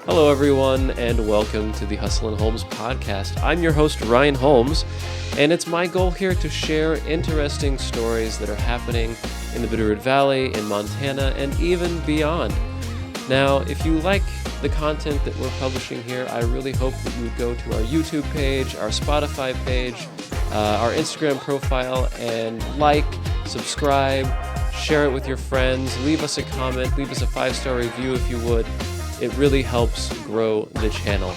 Hello, everyone, and welcome to the Hustle and Holmes podcast. I'm your host, Ryan Holmes, and it's my goal here to share interesting stories that are happening in the Bitterroot Valley, in Montana, and even beyond. Now, if you like the content that we're publishing here, I really hope that you would go to our YouTube page, our Spotify page, our Instagram profile, and like, subscribe, share it with your friends, leave us a comment, leave us a 5-star review if you would. It really helps grow the channel.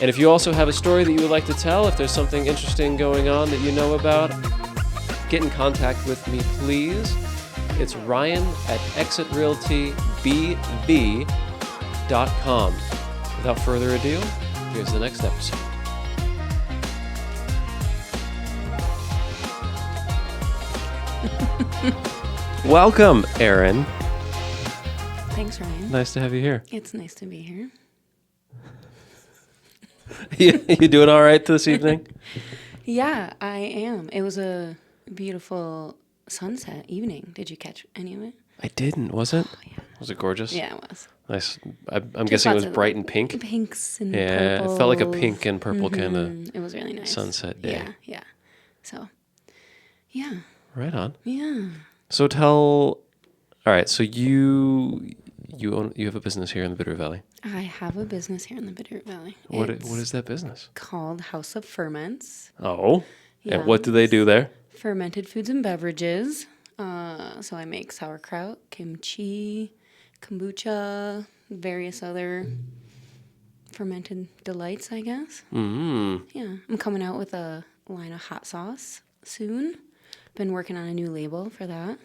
And if you also have a story that you would like to tell, if there's something interesting going on that you know about, get in contact with me, please. It's Ryan at exitrealtybv.com. Without further ado, here's the next episode. Welcome, Erin. Thanks, Ryan. Nice to have you here. It's nice to be here. You doing all right this evening? Yeah, I am. It was a beautiful sunset evening. Did you catch any of it? I didn't, was it? Oh, yeah. Was it gorgeous? Yeah, it was. Nice. I'm guessing it was bright and pink? Pinks and yeah, purples. it felt like a pink and purple kind of It was really nice. sunset day. Yeah. So, yeah. Right on. Yeah. So all right, so you have a business here in the Bitterroot Valley. I have a business here in the Bitterroot Valley. What is that business? Called House of Ferments. Oh, Yeah. and what do they do there? Fermented foods and beverages. So I make sauerkraut, kimchi, kombucha, various other fermented delights, I guess. Mm-hmm. Yeah, I'm coming out with a line of hot sauce soon. Been working on a new label for that.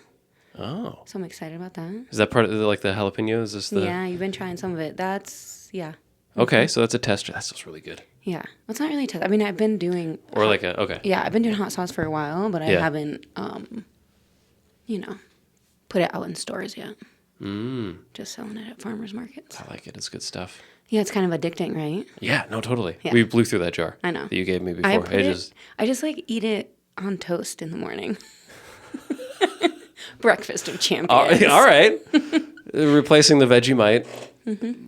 Oh. So I'm excited about that. Is that part of the jalapeno? Is this the... Yeah, you've been trying some of it. Yeah. Okay, so that's a tester. That smells really good. Yeah. Well, it's not really a test. I mean, I've been doing... Okay. Yeah, I've been doing hot sauce for a while, but I haven't, put it out in stores yet. Just selling it at farmers markets. I like it. It's good stuff. Yeah, it's kind of addicting, right? Yeah, no, totally. Yeah. We blew through that jar. I know. That you gave me before. I just like eat it on toast in the morning. Breakfast of champions. All right. Replacing the Vegemite. Mm-hmm.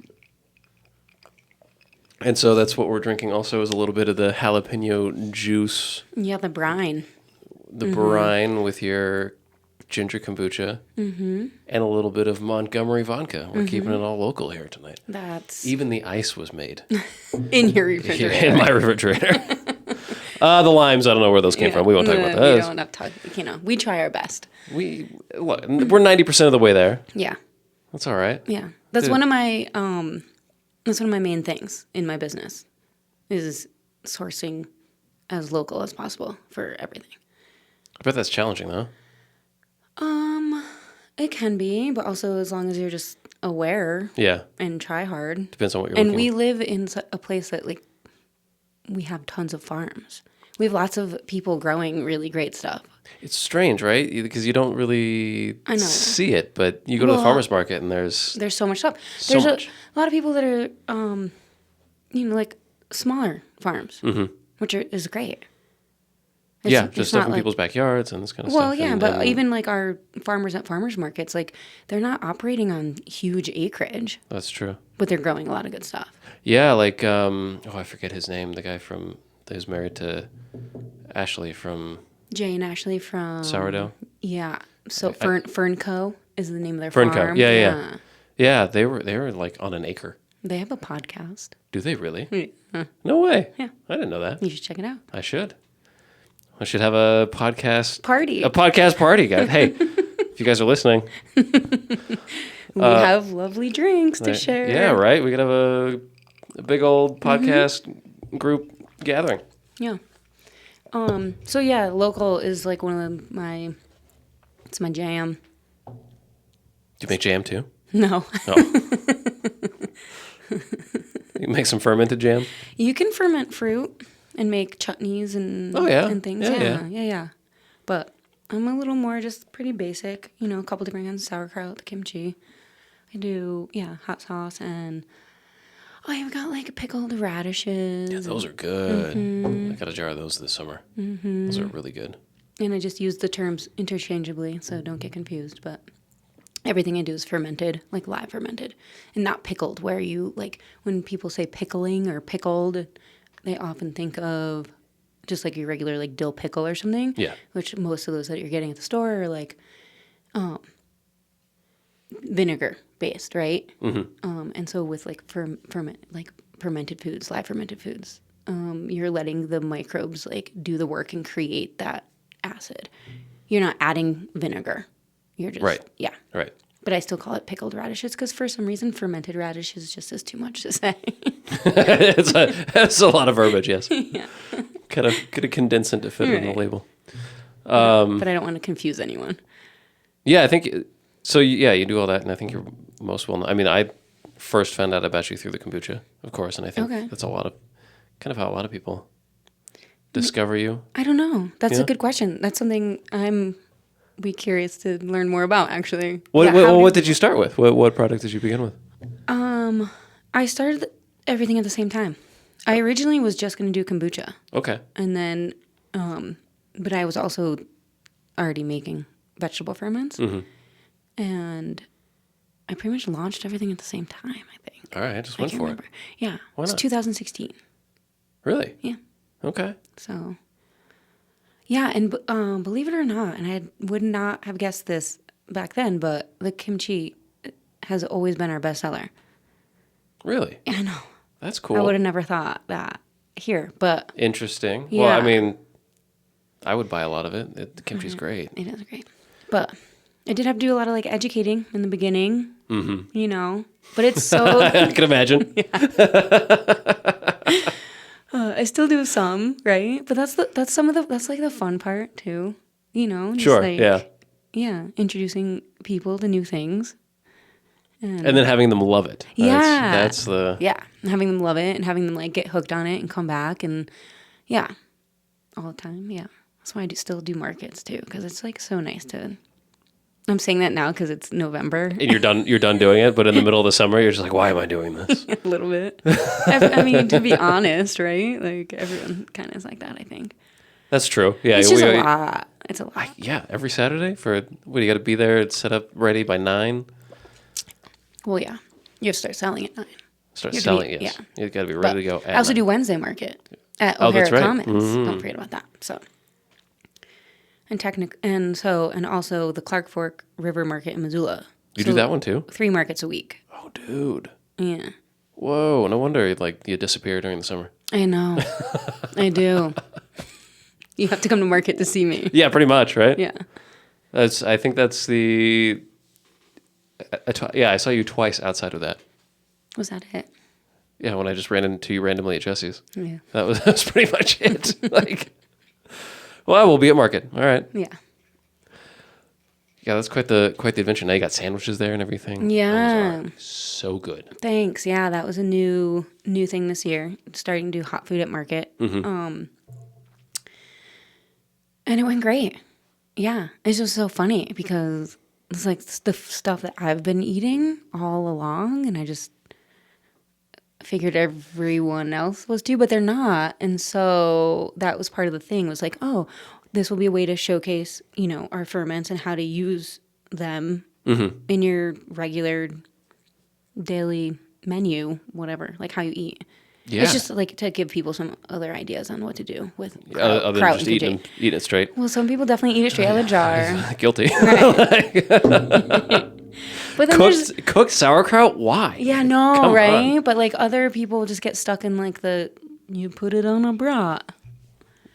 And so that's what we're drinking also is a little bit of the jalapeno juice. Yeah, the brine. The brine with your ginger kombucha. Mm-hmm. And a little bit of Montgomery vodka. We're keeping it all local here tonight. Even the ice was made. In your refrigerator. In my refrigerator. The limes, I don't know where those came from. We won't talk about those. We don't have to talk. We try our best. We're 90% of the way there. Yeah. That's all right. Yeah. That's one of my main things in my business is sourcing as local as possible for everything. I bet that's challenging, though. It can be, but also as long as you're just aware. Yeah. And try hard. Depends on what you're looking. And we live in a place that we have tons of farms. We have lots of people growing really great stuff. It's strange, right? Because you don't really see it, but you go to the farmer's market and there's so much stuff. There's a lot of people that are, smaller farms, which is great. Just stuff in people's backyards and this kind of stuff. Well, yeah, but even our farmers at farmers markets, they're not operating on huge acreage. That's true. But they're growing a lot of good stuff. Yeah, I forget his name. The guy that was married to Ashley from... Jay and Ashley from... Sourdough? Yeah. So Fernco is the name of their farm. Fernco, yeah. Yeah, they were on an acre. They have a podcast. Do they really? Yeah. No way. Yeah. I didn't know that. You should check it out. I should have a podcast... Party. A podcast party, guys. Hey, if you guys are listening... We have lovely drinks to share. Yeah, right? We could have a big old podcast group gathering. Yeah. So yeah, local is one of it's my jam. Do you make jam too? No. Oh. You make some fermented jam? You can ferment fruit and make chutneys and and things. Yeah. But I'm a little more just pretty basic, a couple different kinds of sauerkraut, the kimchi. I do, hot sauce, and I've got pickled radishes. Yeah, those are good. I got a jar of those this summer. Those are really good. And I just use the terms interchangeably, so don't get confused. But Everything I do is fermented, like live fermented, and not pickled, where you, like, when people say pickling or pickled, they often think of just like your regular, like, dill pickle or something. Yeah. Which most of those that you're getting at the store are, like, vinegar based, right? Mm-hmm. And so with, like, fermented foods, live fermented foods, you're letting the microbes, like, do the work and create that acid. You're not adding vinegar. You're just, right. Yeah. Right. But I still call it pickled radishes because for some reason fermented radishes just is too much to say. It's a lot of verbiage, yes. Yeah. Could have condensed it to fit in the label. But I don't want to confuse anyone. Yeah, I think so. Yeah, you do all that, and I think you're most well known. I mean, I first found out about you through the kombucha, of course, and I think that's how a lot of people discover you. I don't know. That's a good question. That's something I'm be curious to learn more about, actually. What did you start with? What product did you begin with? I started everything at the same time. I originally was just going to do kombucha. Okay. And then, but I was also already making vegetable ferments. Mm-hmm. And I pretty much launched everything at the same time, I think. All right, I just went for it. Yeah. Why not? It's 2016. Really? Yeah. Okay. So, yeah, and believe it or not, and I would not have guessed this back then, but the kimchi has always been our bestseller. Really? I know. That's cool. I would have never thought that here, but... Interesting. Yeah. Well, I mean, I would buy a lot of it. The kimchi's great. It is great. But I did have to do a lot of, like, educating in the beginning, you know, but it's so... I can imagine. I still do some, right? But that's like the fun part too, you know. Just sure. like, yeah. Introducing people to new things, and then having them love it. That's the having them love it and having them like get hooked on it and come back and all the time. Yeah, that's why I still do markets too, because it's like so nice to. I'm saying that now because it's November. And you're done doing it, but in the middle of the summer, you're just like, why am I doing this? A little bit. I mean, to be honest, right? Like, everyone kind of is like that, I think. That's true. Yeah, it's just a lot. It's a lot. Yeah, every Saturday for, what, you got to be there, it's set up ready by 9? Well, yeah. You have to start selling at 9. Yes. Yeah. You got to be ready to go at I also 9. do Wednesday market at O'Hara Commons. Mm-hmm. Don't forget about that. So... And also the Clark Fork River Market in Missoula. You do that one too? 3 markets a week. Oh, dude. Yeah. Whoa, no wonder like you disappear during the summer. I know. I do. You have to come to market to see me. Yeah, pretty much, right? Yeah. I think that's the... I saw you twice outside of that. Was that it? Yeah, when I just ran into you randomly at Jesse's. Yeah. That was pretty much it. Like... Well, we'll be at market. All right. Yeah. Yeah, that's quite the adventure. Now you got sandwiches there and everything. Yeah. Those are so good. Thanks. Yeah, that was a new thing this year. Starting to do hot food at market. Mm-hmm. And it went great. Yeah, it's just so funny because it's like the stuff that I've been eating all along, and I just figured everyone else was too, but they're not. And so that was part of the thing, was like, oh, this will be a way to showcase, you know, our ferments and how to use them in your regular daily menu, whatever, like how you eat. Yeah. It's just like to give people some other ideas on what to do with other than just eating it straight. Well, some people definitely eat it straight out of the jar. Guilty. Right. But then cooked sauerkraut? Why? Yeah, no, come right? On. But like other people just get stuck in like you put it on a brat.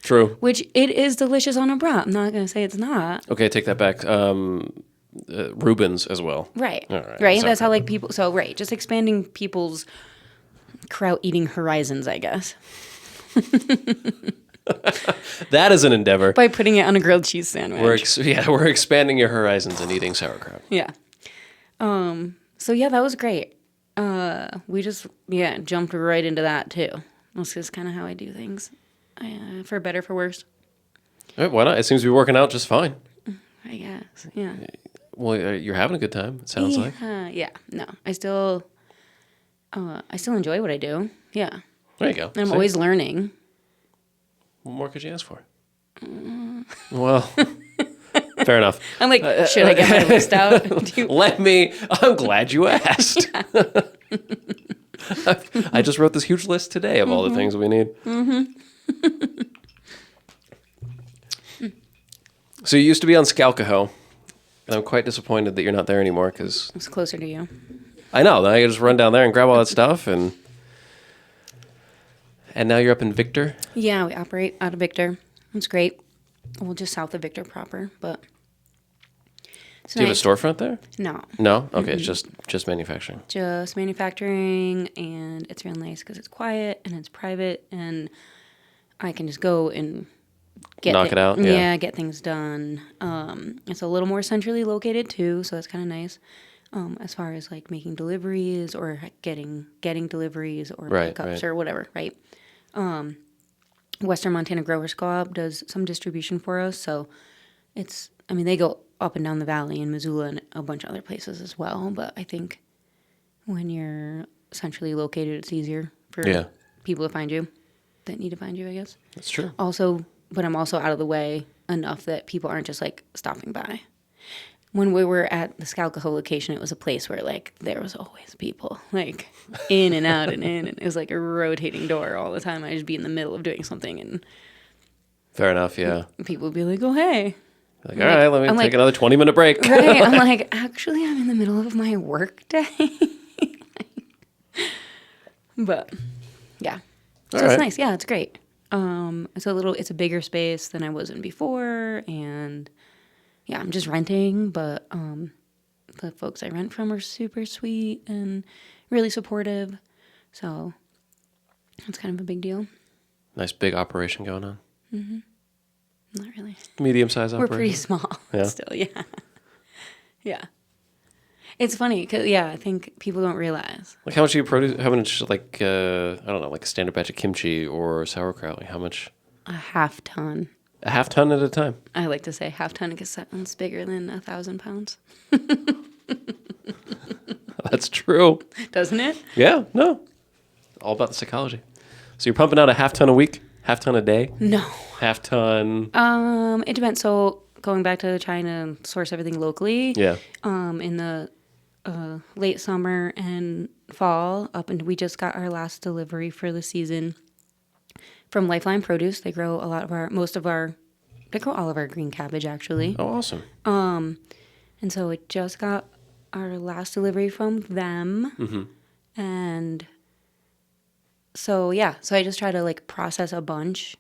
True. Which it is delicious on a brat. I'm not going to say it's not. Okay, take that back. Reuben's as well. Right. All right. Right. That's how like people. So right, just expanding people's kraut eating horizons, I guess. That is an endeavor. By putting it on a grilled cheese sandwich. We're expanding your horizons and eating sauerkraut. Yeah. So yeah, that was great. We just jumped right into that too. That's just kind of how I do things, for better, for worse. All right, why not? It seems to be working out just fine. I guess. Yeah. Well, you're having a good time. It sounds like. Yeah. No, I still enjoy what I do. Yeah. There you go. And I'm always learning. What more could you ask for? Well, Fair enough. I'm like, should I get my list out? I'm glad you asked. I just wrote this huge list today of all the things we need. So you used to be on Scalcahoe, and I'm quite disappointed that you're not there anymore because it's closer to you. I know. Then I can just run down there and grab all that stuff, and now you're up in Victor. Yeah, we operate out of Victor. It's great. Well, just south of Victor proper, but. Do you have a storefront there? No. No? Okay, it's just manufacturing. Just manufacturing, and it's real nice because it's quiet and it's private, and I can just go and knock it out. Yeah, get things done. It's a little more centrally located too, so that's kind of nice. As far as like making deliveries or getting deliveries or pickups or whatever, right? Western Montana Growers Co-op does some distribution for us, so they go up and down the valley in Missoula and a bunch of other places as well. But I think when you're centrally located, it's easier for people to find you that need to find you, I guess. That's true. Also, but I'm also out of the way enough that people aren't just like stopping by. When we were at the Scalcahoe location, it was a place where like there was always people like in and out and in, and it was like a rotating door all the time. I'd just be in the middle of doing something, and fair enough, yeah. People would be like, "Oh, hey." Like, all right, let me take another 20-minute break. Right. I'm like, actually, I'm in the middle of my work day. But, yeah. So it's nice. Yeah, it's great. It's a bigger space than I was in before. And, yeah, I'm just renting. But the folks I rent from are super sweet and really supportive. So it's kind of a big deal. Nice big operation going on. Mm-hmm. Not really. Medium-sized operation. We're pretty small still, yeah. Yeah. It's funny, because, I think people don't realize. Like, how much do you produce? How much, like, I don't know, like a standard batch of kimchi or sauerkraut? Like, how much? A half ton. A half ton at a time? I like to say half ton because that one's bigger than 1,000 pounds. That's true. Doesn't it? Yeah, no. All about the psychology. So you're pumping out a half ton a week? Half ton a day? No. Half ton? It depends. So going back to China, source everything locally. Yeah. In the late summer and fall, we just got our last delivery for the season from Lifeline Produce. They grow all of our green cabbage actually. Oh, awesome. And so we just got our last delivery from them. Mm-hmm. And so I just try to like process a bunch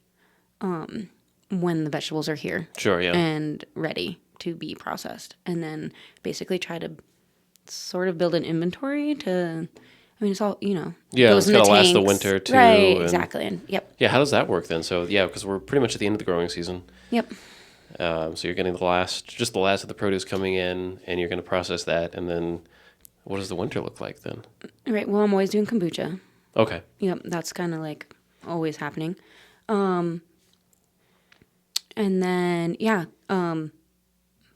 when the vegetables are here. Sure, yeah. And ready to be processed. And then basically try to sort of build an inventory it's all, Yeah, it's going to last the winter too. Right, exactly. And, yep. Yeah, how does that work then? So, yeah, because we're pretty much at the end of the growing season. Yep. So you're getting the last of the produce coming in, and you're going to process that, and then what does the winter look like then? Right, well, I'm always doing kombucha. Okay. Yep, that's kind of like always happening. And then,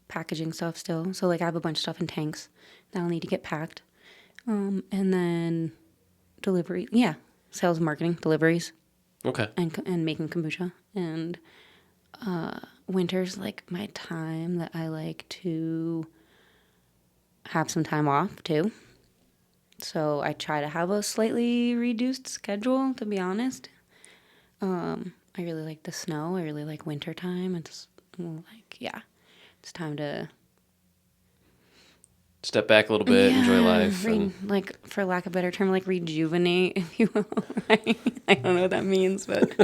packaging stuff still. So, like, I have a bunch of stuff in tanks that'll need to get packed. And then delivery, sales and marketing, deliveries. Okay. And making kombucha. And winter's, like, my time that I like to have some time off, too. So I try to have a slightly reduced schedule, to be honest. I really like the snow. I really like winter time. It's it's time to step back a little bit, enjoy life. Like, for lack of a better term, like rejuvenate, if you will. Right? I don't know what that means, but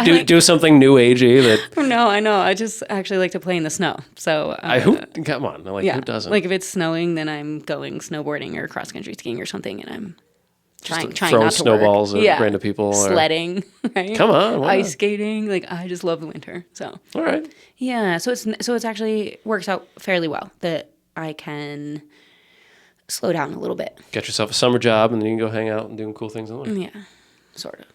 do something new agey that. No, I know. I just actually like to play in the snow. So come on, who doesn't? Like if it's snowing, then I'm going snowboarding or cross country skiing or something, and I'm trying throwing not to snowballs work. at random people, sledding, right? Come on, ice skating. Like, I just love the winter. So all right, yeah. So it's actually works out fairly well that I can slow down a little bit. Get yourself a summer job, and then you can go hang out and do cool things in the winter. Yeah, sort of.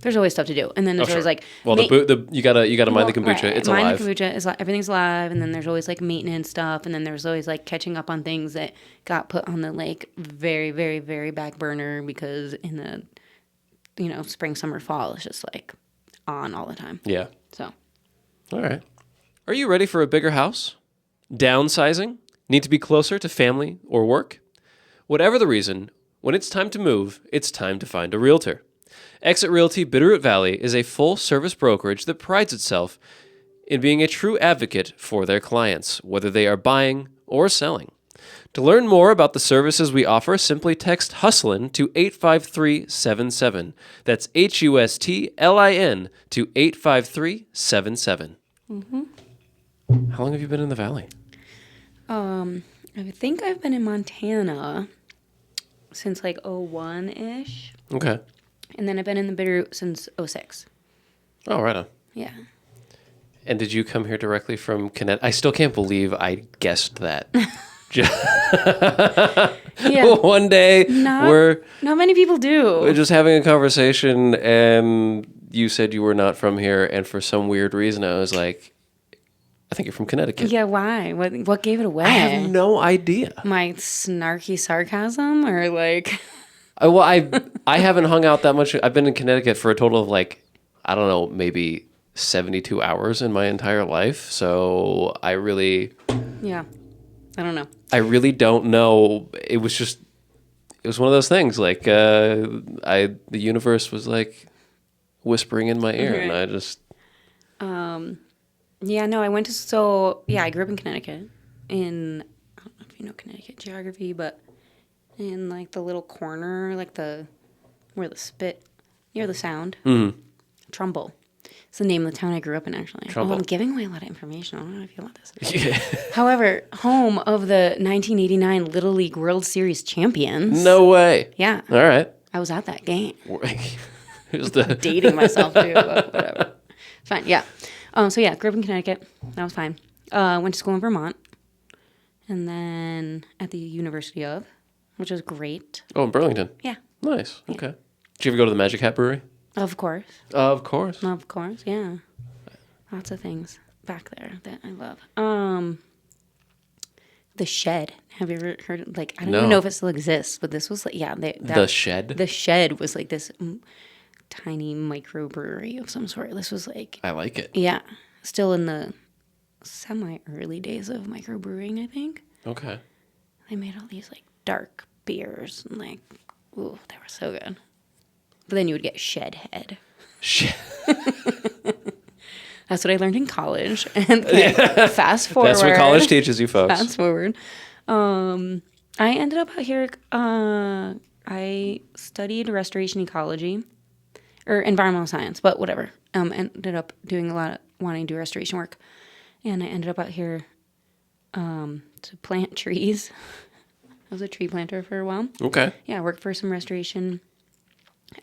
There's always stuff to do, and then there's always like. Well, you gotta mind the kombucha. Right. It's alive. Mind the kombucha is everything's alive, and then there's always like maintenance stuff, and then there's always like catching up on things that got put on the like very, very, very back burner because in the, spring, summer, fall, it's just like on all the time. Yeah. So. All right. Are you ready for a bigger house? Downsizing? Need to be closer to family or work? Whatever the reason, when it's time to move, it's time to find a realtor. Exit Realty Bitterroot Valley is a full-service brokerage that prides itself in being a true advocate for their clients, whether they are buying or selling. To learn more about the services we offer, simply text HUSTLIN to 85377. That's HUSTLIN to 85377. Mm-hmm. How long have you been in the Valley? I think I've been in Montana since like 01-ish. Okay. And then I've been in the Bitterroot since 06. Oh, right on. Yeah. And did you come here directly from Connecticut? I still can't believe I guessed that. Yeah. One day not many people do. We're just having a conversation and you said you were not from here, and for some weird reason I was like, I think you're from Connecticut. Yeah, why? What gave it away? I have no idea. My snarky sarcasm, or like Well, I haven't hung out that much. I've been in Connecticut for a total of like, I don't know, maybe 72 hours in my entire life. So I really... Yeah. I don't know. I really don't know. It was one of those things. Like, the universe was like whispering in my ear, right. and I just... Yeah, no, I grew up in Connecticut. I don't know if you know Connecticut geography, but in like the little corner, like where the spit, near the sound. Mm-hmm. Trumbull. It's the name of the town I grew up in, actually. Trumbull. Oh, I'm giving away a lot of information. I don't know how I feel about this. Yeah. However, home of the 1989 Little League World Series champions. No way. Yeah. All right. I was at that game. Who's the... Dating myself, too, but whatever. It's fine, yeah. So, yeah, grew up in Connecticut. That was fine. Went to school in Vermont. And then at the University of, which was great. Oh, in Burlington. Yeah. Nice. Okay. Yeah. Did you ever go to the Magic Hat Brewery? Of course. Of course. Of course, yeah. Lots of things back there that I love. The Shed. Have you ever heard? Like, I don't even know if it still exists, but this was like, yeah. The Shed? The Shed was like this tiny microbrewery of some sort. This was like... I like it. Yeah. Still in the semi-early days of microbrewing, I think. Okay. They made all these like dark beers and like, ooh, they were so good. But then you would get Shed Head. That's what I learned in college. And fast forward. That's what college teaches you, folks. Fast forward. I ended up out here. I studied restoration ecology or environmental science, but whatever. Ended up doing a lot of wanting to do restoration work. And I ended up out here to plant trees. I was a tree planter for a while. Okay. Yeah, I worked for some restoration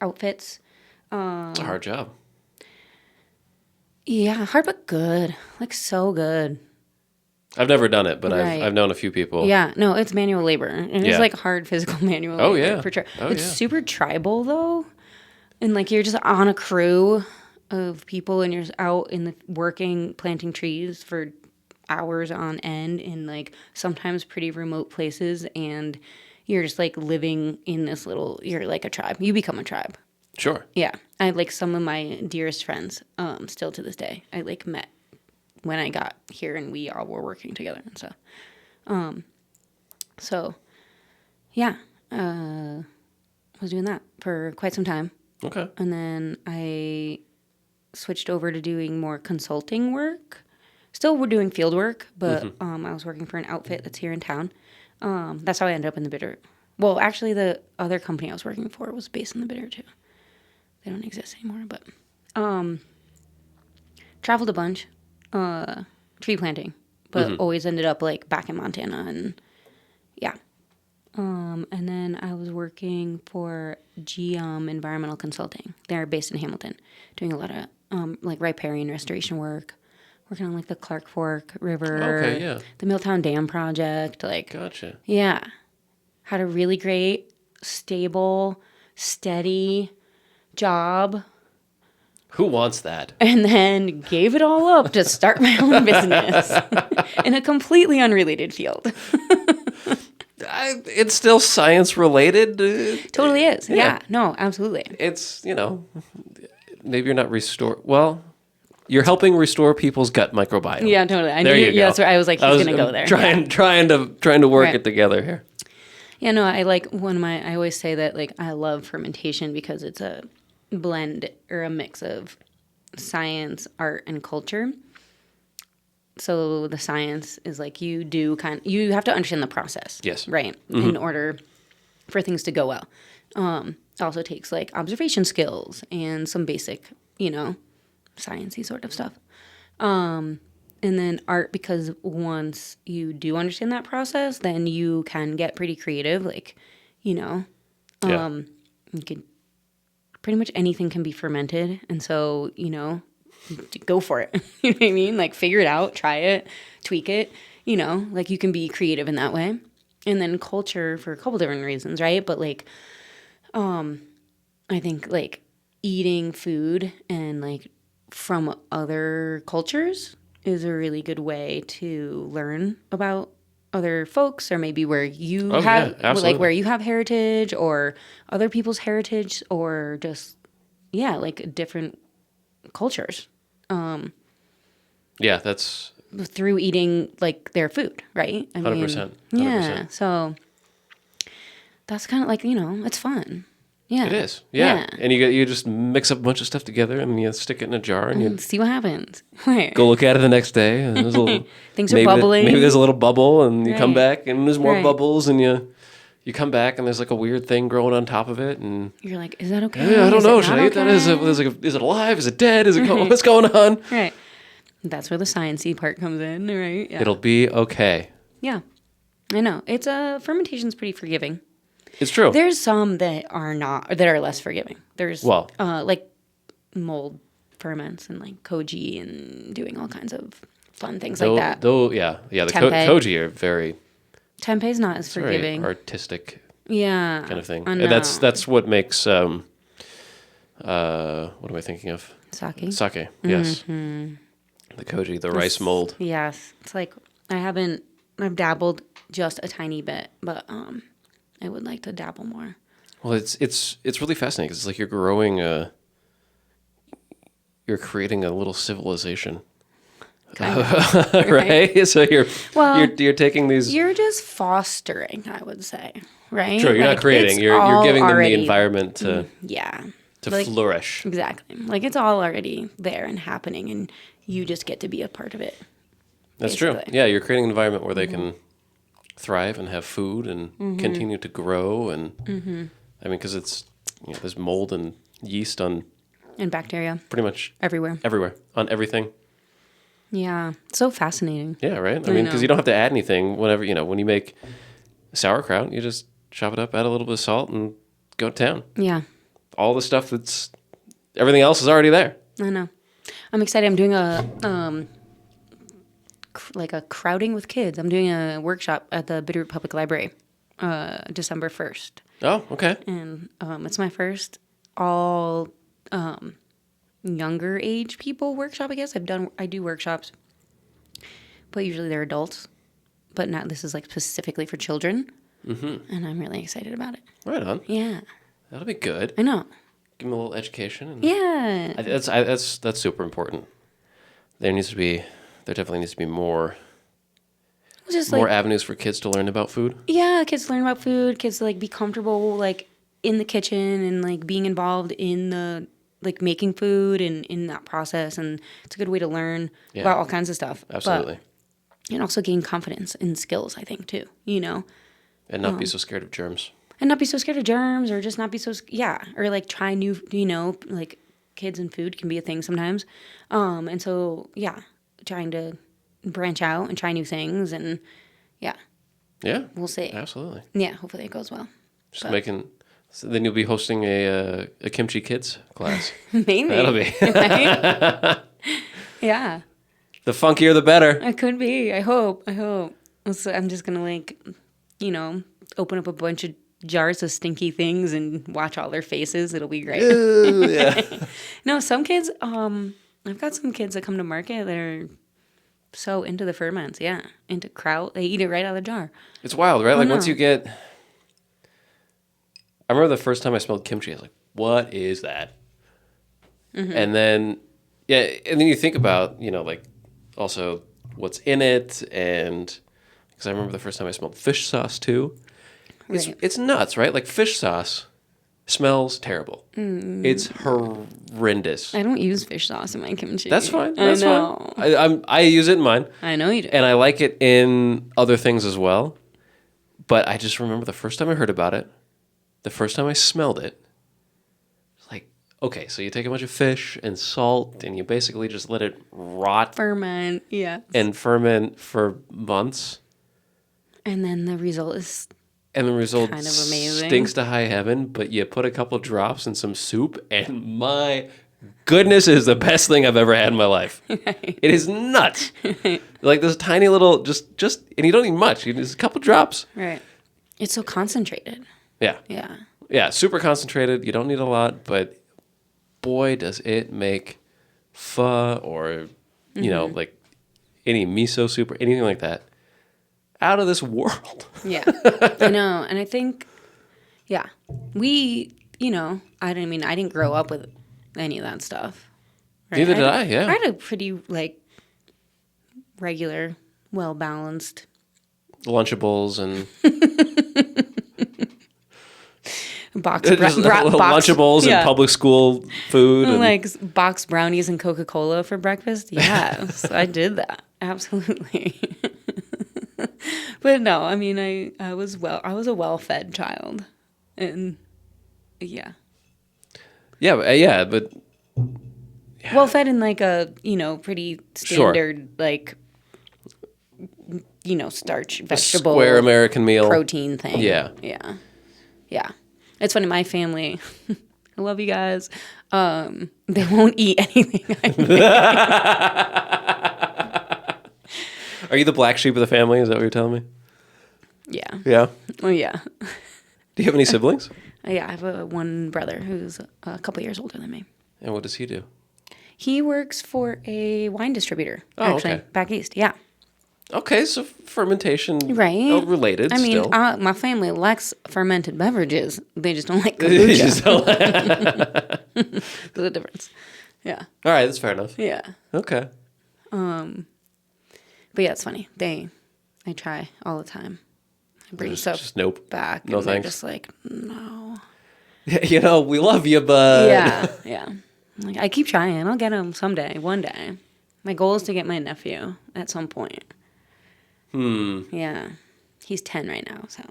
outfits. It's a hard job. Yeah, hard but good. Like, so good. I've never done it, but Right. I've known a few people. Yeah, no, it's manual labor. And it's like hard physical manual labor. Oh, yeah. For sure. Oh, It's yeah. super tribal, though. And, like, you're just on a crew of people and you're just out in the working, planting trees for hours on end in, like, sometimes pretty remote places. And you're just, like, living in this little, you're like a tribe. You become a tribe. Sure. Yeah. I have, like, some of my dearest friends still to this day. I, like, met when I got here and we all were working together and stuff. So, yeah. I was doing that for quite some time. Okay. And then I switched over to doing more consulting work. Still, we're doing field work, but I was working for an outfit that's here in town. That's how I ended up in the Bitterroot. Well, actually, the other company I was working for was based in the Bitterroot, too. They don't exist anymore, but traveled a bunch, tree planting, but always ended up like back in Montana, and yeah. And then I was working for GM Environmental Consulting. They're based in Hamilton, doing a lot of like riparian restoration work, working on like the Clark Fork River, Okay, yeah. the Milltown Dam project, like Gotcha. yeah, had a really great, stable, steady job. Who wants that? And then gave it all up to start my own business in a completely unrelated field. It's still science related. Totally is. Yeah. No, absolutely. It's, maybe you're not Well, You're helping restore people's gut microbiome. Yeah, totally. I there knew, you go. Yeah, that's where I was like, he's going to go there. Trying to work it together here. Yeah, no, I like I always say that like I love fermentation because it's a blend or a mix of science, art, and culture. So the science is like you have to understand the process. Yes. Right. In order for things to go well. It also takes like observation skills and some basic, sciencey sort of stuff. And then art, because once you do understand that process, then you can get pretty creative. Like, you can pretty much anything can be fermented. And so, go for it. You know what I mean? Like figure it out, try it, tweak it, like you can be creative in that way. And then culture for a couple different reasons, right? But like, I think like eating food and like from other cultures is a really good way to learn about other folks, or maybe where you where you have heritage or other people's heritage, or just like different cultures. That's through eating like their food, right? 100%. Yeah. So that's kind of like, it's fun. Yeah. It is. Yeah. And you just mix up a bunch of stuff together and you stick it in a jar and you see what happens. Go look at it the next day. And there's a little, things are bubbling. Maybe there's a little bubble and you come back and there's more bubbles and you come back and there's like a weird thing growing on top of it and you're like, is that okay? I don't know. Should I eat that? Is it alive? Is it dead? Is it what's going on? Right. That's where the sciencey part comes in, right? Yeah. It'll be okay. Yeah. I know. Fermentation's pretty forgiving. It's true. There's some that are not, or that are less forgiving. There's like mold ferments and like koji and doing all kinds of fun things like that. The koji are very. Tempeh's not as forgiving. Very artistic. Yeah. Kind of thing. And that's what makes. What am I thinking of? Sake. Sake. Yes. Mm-hmm. The koji, the rice mold. Yes, it's like I've dabbled just a tiny bit, but I would like to dabble more. Well, it's really fascinating because it's like you're creating a little civilization, right? So you're taking these. You're just fostering, I would say, right? Sure, you're not creating. You're giving them the environment to flourish. Exactly, like it's all already there and happening, and you just get to be a part of it. That's basically true. Yeah, you're creating an environment where they can thrive and have food and continue to grow. And I mean, because it's there's mold and yeast on and bacteria pretty much everywhere on everything. Yeah, so fascinating. Yeah, right. I mean, because you don't have to add anything. Whenever when you make sauerkraut, you just chop it up, add a little bit of salt, and go to town. Yeah, all the stuff everything else is already there. I know. I'm excited. I'm doing a crowding with kids. I'm doing a workshop at the Bitterroot Public Library, December 1st. Oh, okay. And it's my first all younger age people workshop. I guess I do workshops, but usually they're adults. But this is like specifically for children, and I'm really excited about it. Right on. Yeah, that'll be good. I know. Give them a little education. Yeah, that's super important. There definitely needs to be more avenues for kids to learn about food. Yeah, kids learn about food. Kids like be comfortable like in the kitchen and like being involved in the like making food and in that process. And it's a good way to learn about all kinds of stuff. Absolutely. And also gain confidence and skills, I think too. And not be so scared of germs. And not be so scared of germs, or just not be so or like try new. Like kids and food can be a thing sometimes. And so trying to branch out and try new things, and we'll see. Absolutely. Yeah, hopefully it goes well. So then you'll be hosting a Kimchi Kids class. Maybe that'll be. Yeah. The funkier, the better. It could be. I hope. So I'm just gonna open up a bunch of jars of stinky things and watch all their faces. It'll be great. Ooh, yeah. No, some kids. I've got some kids that come to market that are so into the ferments. Yeah, into kraut. They eat it right out of the jar. It's wild, right? Once you get. I remember the first time I smelled kimchi. I was like, "What is that?" Mm-hmm. And then Yeah, and then you think about, like also what's in it, and because I remember the first time I smelled fish sauce too. It's nuts, right? Like fish sauce smells terrible. It's horrendous. I don't use fish sauce in my kimchi. That's fine. That's fine. I use it in mine. I know you do. And I like it in other things as well. But I just remember the first time I heard about it, the first time I smelled it, it's like, okay, so you take a bunch of fish and salt and you basically just let it rot. Ferment, yeah. And ferment for months. And then the result is kind of amazing. Stinks to high heaven, but you put a couple drops in some soup, and my goodness, it is the best thing I've ever had in my life. Right. It is nuts. Like this tiny little, just, and you don't need much. You just a couple drops. Right. It's so concentrated. Yeah. Yeah. Yeah, super concentrated. You don't need a lot, but boy, does it make pho or, like any miso soup or anything like that out of this world. Yeah, I know. And I think, we, I didn't grow up with any of that stuff. Right? Neither did I, yeah. I had a pretty, regular, well-balanced. Lunchables and... Lunchables and public school food. And box brownies and Coca-Cola for breakfast. Yes, I did that. Absolutely. But no, I was a well-fed child, and yeah. Yeah, but yeah. Well-fed in a pretty standard starch, vegetable, square American meal, protein thing. Yeah. It's funny. My family, I love you guys. They won't eat anything I make. Are you the black sheep of the family? Is that what you're telling me? Yeah. Yeah? Oh, yeah. Do you have any siblings? Yeah, I have one brother who's a couple years older than me. And what does he do? He works for a wine distributor, actually, back east. Yeah. Okay, so fermentation related still. My family likes fermented beverages. They just don't like kombucha. There's a difference. Yeah. All right, that's fair enough. Yeah. Okay. But yeah, it's funny. They try all the time. I bring stuff just nope. back. No and thanks. They're just like, no. We love you, but... Yeah. I keep trying. I'll get him someday, one day. My goal is to get my nephew at some point. Yeah. He's 10 right now, so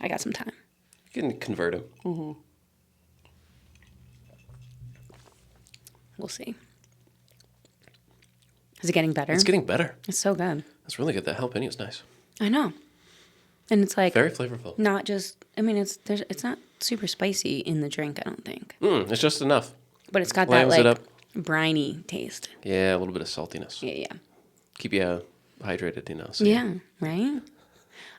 I got some time. You can convert him. Mm-hmm. We'll see. Is it getting better? It's getting better. It's so good. It's really good. That jalapeno is nice. I know. And it's very flavorful. Not just, it's not super spicy in the drink, I don't think. It's just enough. But it's got that briny taste. Yeah, a little bit of saltiness. Yeah. Keep you hydrated, So. Yeah, right?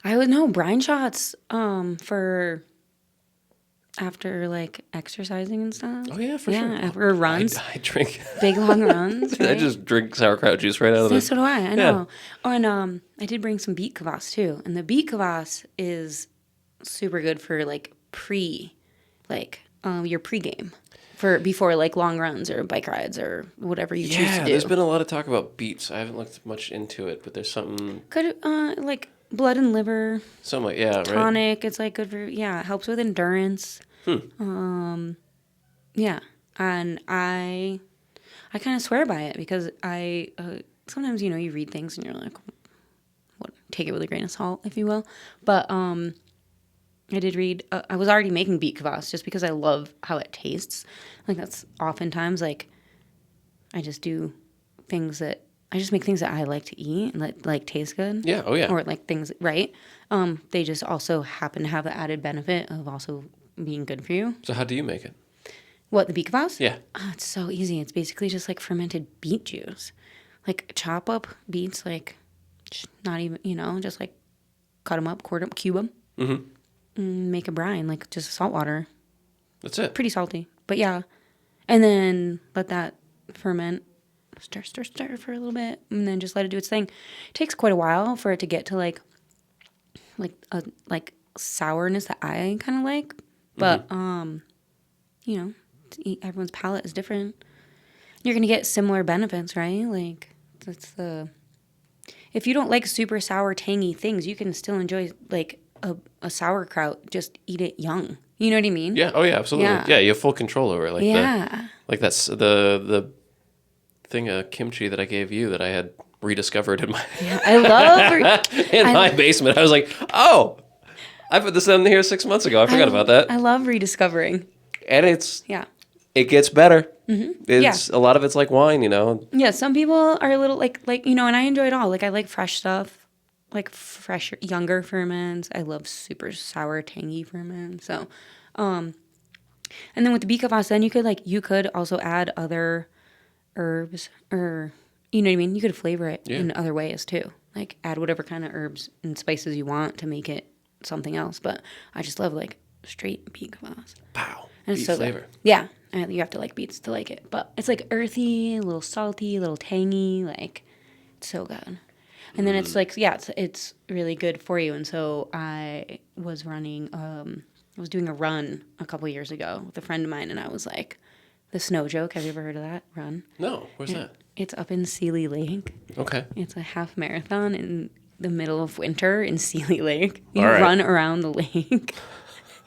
I would know brine shots for after exercising and stuff. Oh yeah, for sure. Yeah, after runs. I drink big long runs. Right? I just drink sauerkraut juice right out of it. So do I. I know. Oh, and I did bring some beet kvass too, and the beet kvass is super good for your pregame. For before long runs or bike rides or whatever you choose to do. There's been a lot of talk about beets. I haven't looked much into it, but there's something... Good, blood and liver. Something tonic. Right? It's good for, it helps with endurance. Yeah. And I kind of swear by it because I, sometimes, you read things and you're like, what, take it with a grain of salt, if you will. But, I did read, I was already making beet kvass just because I love how it tastes. That's oftentimes, I just do things that, I just make things that I like to eat and that, taste good. Yeah, oh yeah. Or, things, right? They just also happen to have the added benefit of also being good for you. So how do you make it? What, the beet kvass? Yeah. Oh, it's so easy. It's basically just, fermented beet juice. Chop up beets, not even, just, cut them up, quarter them, cube them. Mm-hmm. Make a brine, just salt water. That's it. Pretty salty, but yeah. And then let that ferment, stir for a little bit, and then just let it do its thing. It takes quite a while for it to get to a sourness that I kind of like, but everyone's palate is different. you're going to get similar benefits, right? Like, that's the... If you don't like super sour, tangy things, you can still enjoy, like, a sauerkraut. Just eat it young. You know what I mean? Yeah. Oh, yeah, absolutely. Yeah, you have full control over it. Like that's the thing of kimchi that I gave you that I had rediscovered in my I love my basement. I was like, oh, I put this in here 6 months ago. I forgot about that. I love rediscovering. And it gets better. Mm-hmm. It's a lot of it's like wine, you know. Yeah, some people are a little like you know, and I enjoy it all. Like I like fresh stuff, like fresh younger ferments. I love super sour, tangy ferments. So, and then with the bikavas, then you could also add other herbs, or you know what I mean. You could flavor it in other ways too. Like add whatever kind of herbs and spices you want to make it something else. But I just love like straight bikavas. Wow, and it's beet so flavor. Good. Yeah. You have to like beets to like it. But it's like earthy, a little salty, a little tangy. Like, it's so good. And then it's like, it's really good for you. And so I was running, I was doing a run a couple years ago with a friend of mine. And I was like, the Snow Joke. Have you ever heard of that run? No. Where's that? It's up in Sealy Lake. Okay. It's a half marathon in the middle of winter in Sealy Lake. You run around the lake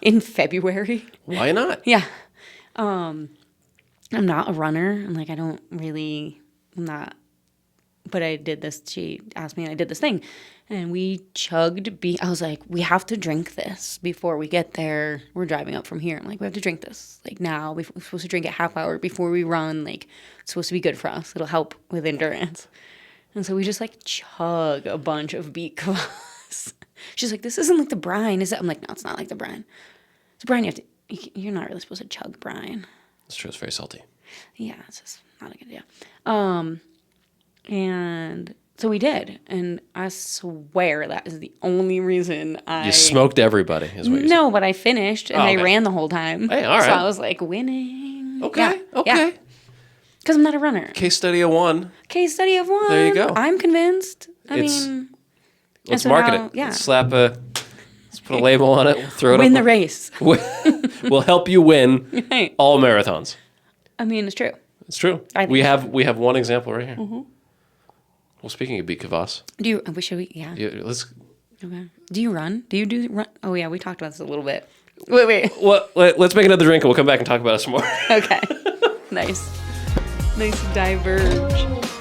in February. Why not? Yeah. I'm not a runner. I'm like, but I did this. She asked me and I did this thing and we chugged I was like, we have to drink this before we get there. We're driving up from here. I'm like, we have to drink this like now. We're supposed to drink it half hour before we run. Like it's supposed to be good for us. It'll help with endurance. And so we just like chug a bunch of beet kvass. She's like, this isn't like the brine, is it? I'm like, no, it's not like the brine. It's brine you're not really supposed to chug brine. It's true. It's very salty. Yeah, it's just not a good idea. And so we did, and I swear that is the only reason You smoked everybody, is what you're saying. No, but I finished, and I ran the whole time. Hey, all right. So I was like, winning. Okay, okay. Because I'm not a runner. Case study of one. Case study of one. There you go. I'm convinced. Let's market it. Yeah. Let's put a label on it. We'll throw it Win the race. We'll help you win all marathons. I mean, it's true. It's true. We have one example right here. Mm-hmm. Well, speaking of beet kvass. Should we? Yeah. Let's. Okay. Do you run? Do you run? Oh yeah, we talked about this a little bit. Wait. Let's make another drink and we'll come back and talk about it some more. Okay. Nice diverge.